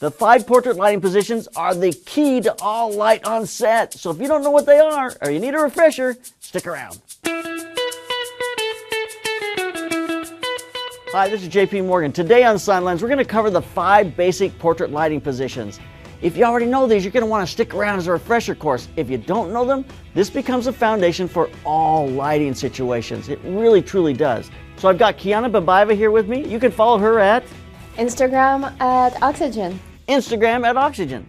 The 5 portrait lighting positions are the key to all light on set. So if you don't know what they are, or you need a refresher, stick around. Hi, this is JP Morgan. Today on Silence, we're going to cover the 5 basic portrait lighting positions. If you already know these, you're going to want to stick around as a refresher course. If you don't know them, this becomes a foundation for all lighting situations. It really, truly does. So I've got Kiana Babaeva here with me. You can follow her at Instagram at Oxygen. Instagram at Oxygen.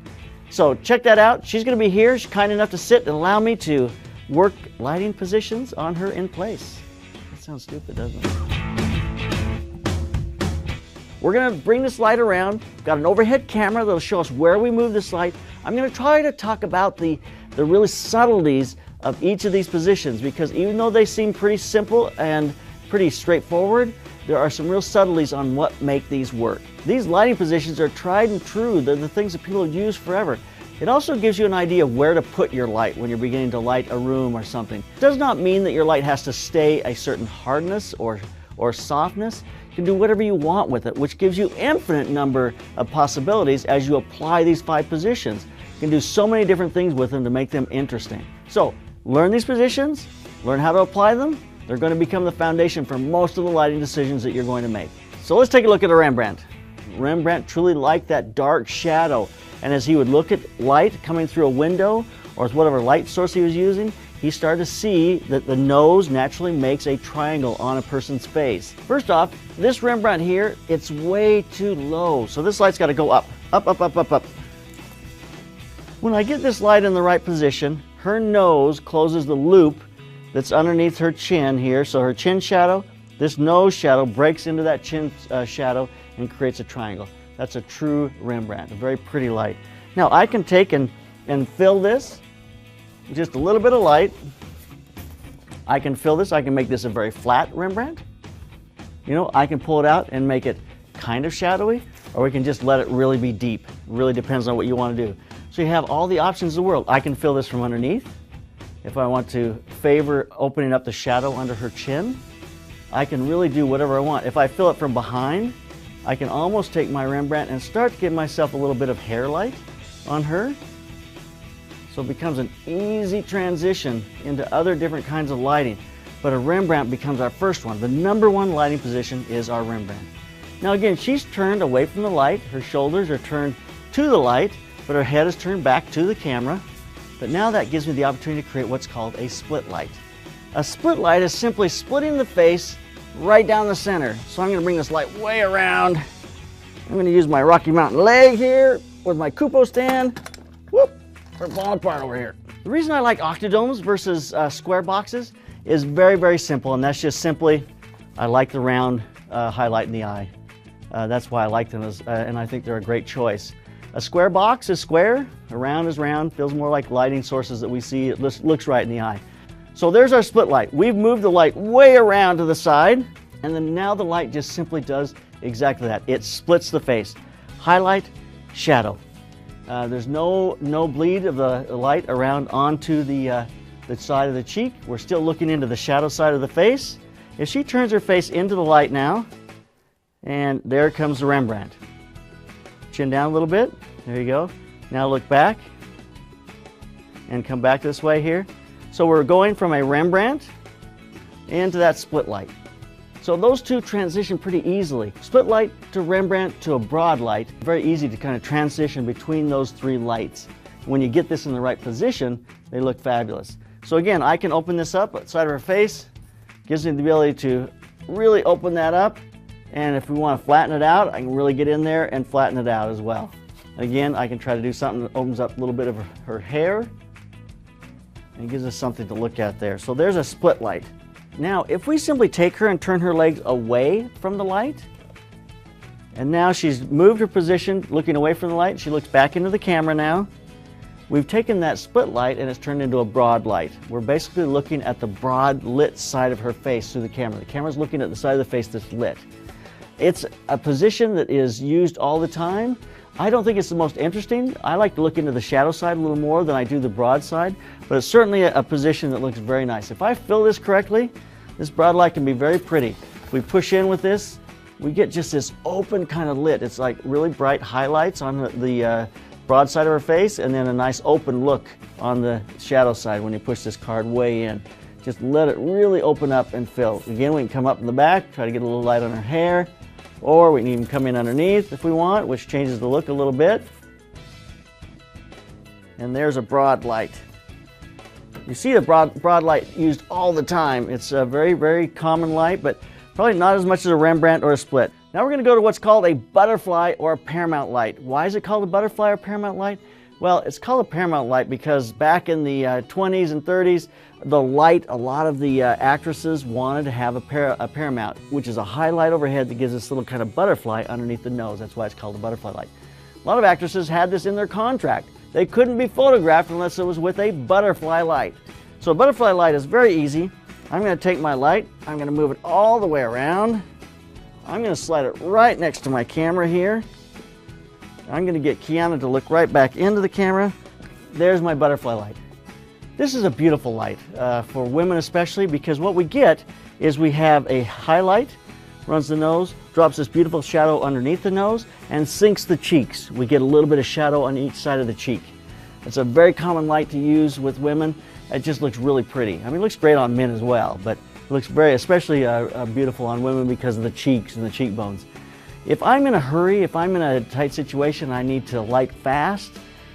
So check that out. She's going to be here. She's kind enough to sit and allow me to work lighting positions on her in place. That sounds stupid, doesn't it? We're going to bring this light around. Got an overhead camera that'll show us where we move this light. I'm going to try to talk about the really subtleties of each of these positions, because even though they seem pretty simple and pretty straightforward, there are some real subtleties on what make these work. These lighting positions are tried and true. They're the things that people have used forever. It also gives you an idea of where to put your light when you're beginning to light a room or something. It does not mean that your light has to stay a certain hardness or softness. You can do whatever you want with it, which gives you infinite number of possibilities as you apply these 5 positions. You can do so many different things with them to make them interesting. So learn these positions, learn how to apply them. They're going to become the foundation for most of the lighting decisions that you're going to make. So let's take a look at a Rembrandt. Rembrandt truly liked that dark shadow, and as he would look at light coming through a window or whatever light source he was using, he started to see that the nose naturally makes a triangle on a person's face. First off, this Rembrandt here, it's way too low. So this light's got to go up, up, up, up, up, up. When I get this light in the right position, her nose closes the loop that's underneath her chin here. So her chin shadow, this nose shadow breaks into that chin shadow and creates a triangle. That's a true Rembrandt, a very pretty light. Now I can take and fill this. Just a little bit of light. I can fill this. I can make this a very flat Rembrandt. You know, I can pull it out and make it kind of shadowy, or we can just let it really be deep. It really depends on what you want to do. So you have all the options in the world. I can fill this from underneath. If I want to favor opening up the shadow under her chin, I can really do whatever I want. If I fill it from behind, I can almost take my Rembrandt and start to give myself a little bit of hair light on her. So it becomes an easy transition into other different kinds of lighting. But a Rembrandt becomes our first one. The #1 lighting position is our Rembrandt. Now again, she's turned away from the light. Her shoulders are turned to the light, but her head is turned back to the camera. But now that gives me the opportunity to create what's called a split light. A split light is simply splitting the face right down the center. So I'm going to bring this light way around. I'm going to use my Rocky Mountain leg here with my Kupo stand. Whoop! We're falling apart over here. The reason I like octadomes versus square boxes is very, very simple, and that's just simply I like the round highlight in the eye. That's why I like them, and I think they're a great choice. A square box is square, a round is round, feels more like lighting sources that we see. It looks right in the eye. So there's our split light. We've moved the light way around to the side, and then now the light just simply does exactly that. It splits the face. Highlight, shadow. There's no bleed of the light around onto the side of the cheek. We're still looking into the shadow side of the face. If she turns her face into the light now, and there comes the Rembrandt. Chin down a little bit. There you go. Now look back and come back this way here. So we're going from a Rembrandt into that split light. So those two transition pretty easily. Split light to Rembrandt to a broad light. Very easy to kind of transition between those 3 lights. When you get this in the right position, they look fabulous. So again, I can open this up outside of her face. Gives me the ability to really open that up. And if we want to flatten it out, I can really get in there and flatten it out as well. Again, I can try to do something that opens up a little bit of her hair and gives us something to look at there. So there's a split light. Now, if we simply take her and turn her legs away from the light, and now she's moved her position looking away from the light, she looks back into the camera now. We've taken that split light and it's turned into a broad light. We're basically looking at the broad lit side of her face through the camera. The camera's looking at the side of the face that's lit. It's a position that is used all the time. I don't think it's the most interesting. I like to look into the shadow side a little more than I do the broad side, but it's certainly a position that looks very nice. If I fill this correctly, this broad light can be very pretty. If we push in with this, we get just this open kind of lit. It's like really bright highlights on the broad side of her face, and then a nice open look on the shadow side when you push this card way in. Just let it really open up and fill. Again, we can come up in the back, try to get a little light on her hair, or we can even come in underneath if we want, which changes the look a little bit. And there's a broad light. You see the broad light used all the time. It's a very, very common light, but probably not as much as a Rembrandt or a split. Now we're going to go to what's called a butterfly or a Paramount light. Why is it called a butterfly or Paramount light? Well, it's called a Paramount light because back in the 20s and 30s, the light, a lot of the actresses wanted to have a Paramount, which is a high light overhead that gives this little kind of butterfly underneath the nose. That's why it's called a butterfly light. A lot of actresses had this in their contract. They couldn't be photographed unless it was with a butterfly light. So a butterfly light is very easy. I'm going to take my light, I'm going to move it all the way around. I'm going to slide it right next to my camera here. I'm going to get Kiana to look right back into the camera. There's my butterfly light. This is a beautiful light for women especially, because what we get is we have a highlight, runs the nose, drops this beautiful shadow underneath the nose, and sinks the cheeks. We get a little bit of shadow on each side of the cheek. It's a very common light to use with women. It just looks really pretty. I mean, it looks great on men as well, but it looks very, especially beautiful on women because of the cheeks and the cheekbones. If I'm in a hurry, if I'm in a tight situation, I need to light fast,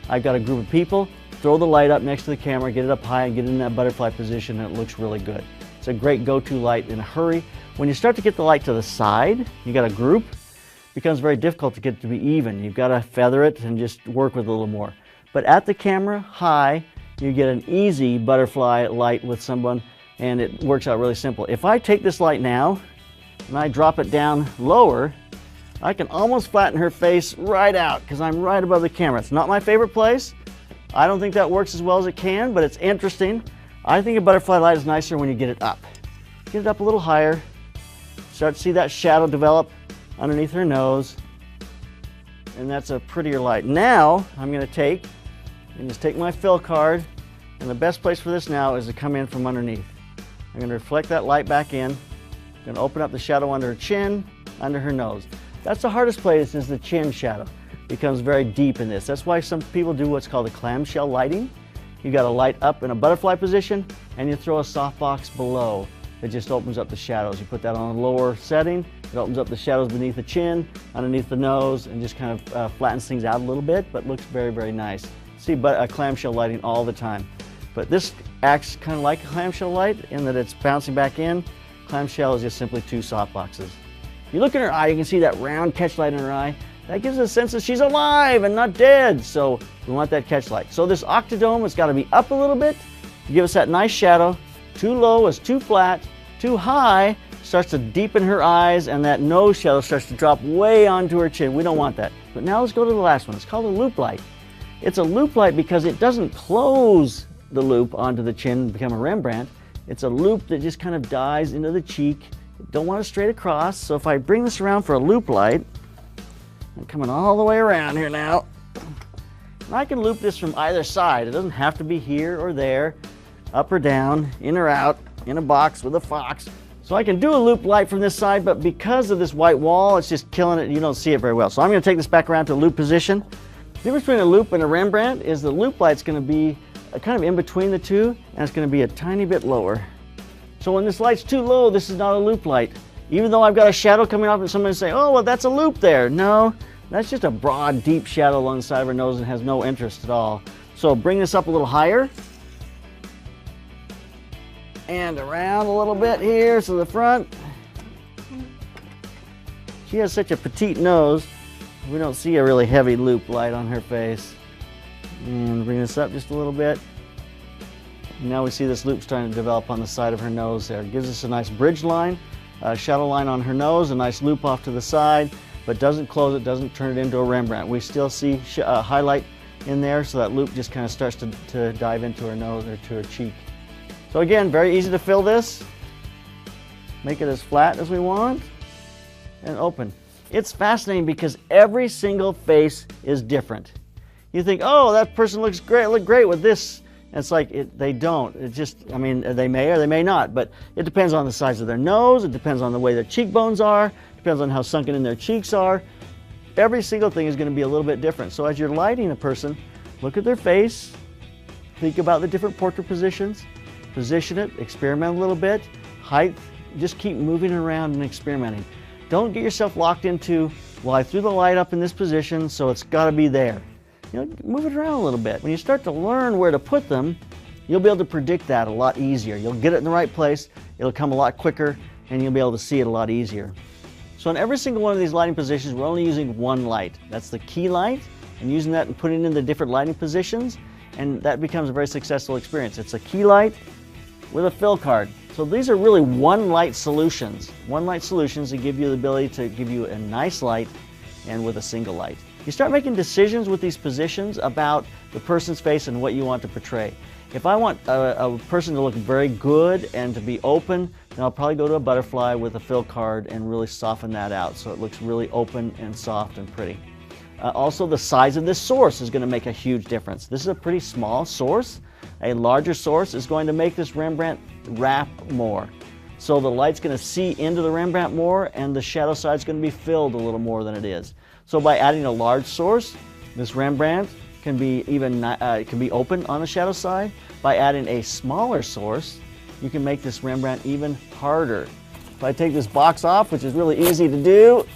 I've got a group of people, throw the light up next to the camera, get it up high and get in that butterfly position, and it looks really good. It's a great go-to light in a hurry. When you start to get the light to the side, you got a group, it becomes very difficult to get it to be even. You've got to feather it and just work with it a little more. But at the camera, high, you get an easy butterfly light with someone, and it works out really simple. If I take this light now and I drop it down lower, I can almost flatten her face right out because I'm right above the camera. It's not my favorite place. I don't think that works as well as it can, but it's interesting. I think a butterfly light is nicer when you get it up. Get it up a little higher. Start to see that shadow develop underneath her nose. And that's a prettier light. Now I'm going to take my fill card, and the best place for this now is to come in from underneath. I'm going to reflect that light back in. I'm going to open up the shadow under her chin, under her nose. That's the hardest place, is the chin shadow. It becomes very deep in this. That's why some people do what's called a clamshell lighting. You got a light up in a butterfly position, and you throw a softbox below. It just opens up the shadows. You put that on a lower setting, it opens up the shadows beneath the chin, underneath the nose, and just kind of flattens things out a little bit, but looks very, very nice. See a clamshell lighting all the time. But this acts kind of like a clamshell light in that it's bouncing back in. Clamshell is just simply two softboxes. If you look in her eye, you can see that round catch light in her eye. That gives us a sense that she's alive and not dead, so we want that catch light. So this octodome has got to be up a little bit to give us that nice shadow. Too low is too flat. Too high starts to deepen her eyes, and that nose shadow starts to drop way onto her chin. We don't want that. But now let's go to the last one. It's called a loop light. It's a loop light because it doesn't close the loop onto the chin and become a Rembrandt. It's a loop that just kind of dives into the cheek. Don't want it straight across, so if I bring this around for a loop light, I'm coming all the way around here now. And I can loop this from either side. It doesn't have to be here or there, up or down, in or out, in a box with a fox. So I can do a loop light from this side, but because of this white wall, it's just killing it. You don't see it very well. So I'm going to take this back around to a loop position. The difference between a loop and a Rembrandt is the loop light's going to be kind of in between the two, and it's going to be a tiny bit lower. So when this light's too low, this is not a loop light. Even though I've got a shadow coming off and somebody say, oh, well, that's a loop there. No, that's just a broad, deep shadow along the side of her nose and has no interest at all. So bring this up a little higher. And around a little bit here to the front. She has such a petite nose, we don't see a really heavy loop light on her face. And bring this up just a little bit. Now we see this loop starting to develop on the side of her nose there. It gives us a nice bridge line, a shadow line on her nose, a nice loop off to the side, but doesn't close it, doesn't turn it into a Rembrandt. We still see a highlight in there, so that loop just kind of starts to dive into her nose or to her cheek. So again, very easy to fill this. Make it as flat as we want and open. It's fascinating because every single face is different. You think, oh, that person looks great, look great with this. And it's like, they don't. It just, I mean, they may or they may not, but it depends on the size of their nose, it depends on the way their cheekbones are, it depends on how sunken in their cheeks are. Every single thing is going to be a little bit different. So as you're lighting a person, look at their face, think about the different portrait positions, position it, experiment a little bit, height, just keep moving around and experimenting. Don't get yourself locked into, well, I threw the light up in this position, so it's got to be there. You know, move it around a little bit. When you start to learn where to put them, you'll be able to predict that a lot easier. You'll get it in the right place, it'll come a lot quicker, and you'll be able to see it a lot easier. So in every single one of these lighting positions, we're only using one light. That's the key light, and using that and putting it in the different lighting positions, and that becomes a very successful experience. It's a key light with a fill card. So these are really one light solutions that give you the ability to give you a nice light and with a single light. You start making decisions with these positions about the person's face and what you want to portray. If I want a person to look very good and to be open, then I'll probably go to a butterfly with a fill card and really soften that out so it looks really open and soft and pretty. Also, the size of this source is going to make a huge difference. This is a pretty small source. A larger source is going to make this Rembrandt wrap more. So the light's going to see into the Rembrandt more, and the shadow side is going to be filled a little more than it is. So by adding a large source, this Rembrandt can be open on the shadow side. By adding a smaller source, you can make this Rembrandt even harder. If I take this box off, which is really easy to do,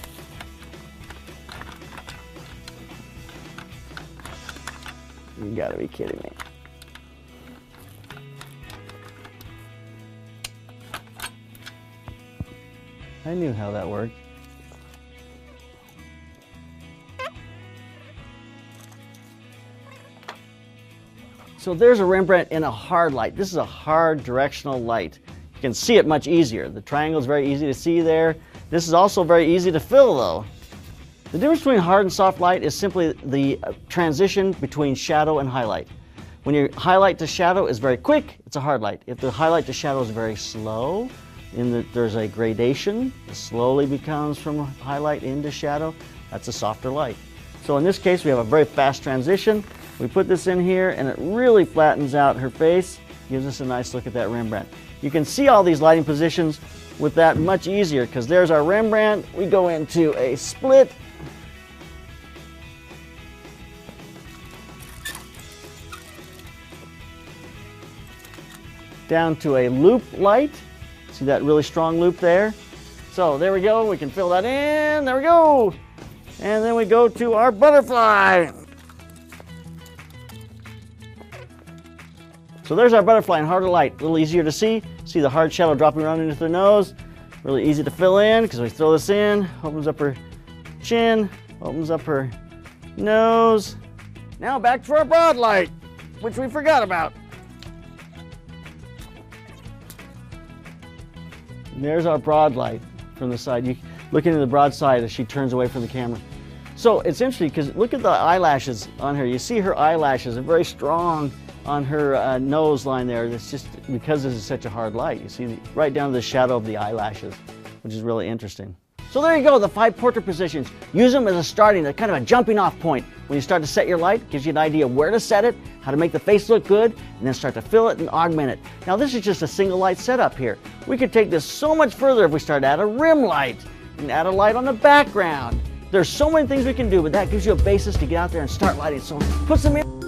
you gotta be kidding me. I knew how that worked. So there's a Rembrandt in a hard light. This is a hard directional light. You can see it much easier. The triangle is very easy to see there. This is also very easy to fill though. The difference between hard and soft light is simply the transition between shadow and highlight. When your highlight to shadow is very quick, it's a hard light. If the highlight to shadow is very slow, there's a gradation, it slowly becomes from highlight into shadow, that's a softer light. So in this case, we have a very fast transition. We put this in here and it really flattens out her face, gives us a nice look at that Rembrandt. You can see all these lighting positions with that much easier because there's our Rembrandt. We go into a split. Down to a loop light. See that really strong loop there? So there we go, we can fill that in, there we go. And then we go to our butterfly. So there's our butterfly in harder light, a little easier to see. See the hard shadow dropping around into the nose. Really easy to fill in because we throw this in, opens up her chin, opens up her nose. Now back to our broad light, which we forgot about. And there's our broad light from the side. You look into the broad side as she turns away from the camera. So it's interesting because look at the eyelashes on her. You see her eyelashes are very strong on her nose line there. That's just because this is such a hard light. You see right down to the shadow of the eyelashes, which is really interesting. So there you go, the 5 portrait positions. Use them as a starting, a kind of a jumping off point. When you start to set your light, gives you an idea where to set it, how to make the face look good, and then start to fill it and augment it. Now this is just a single light setup here. We could take this so much further if we start to add a rim light and add a light on the background. There's so many things we can do, but that gives you a basis to get out there and start lighting. So put some in.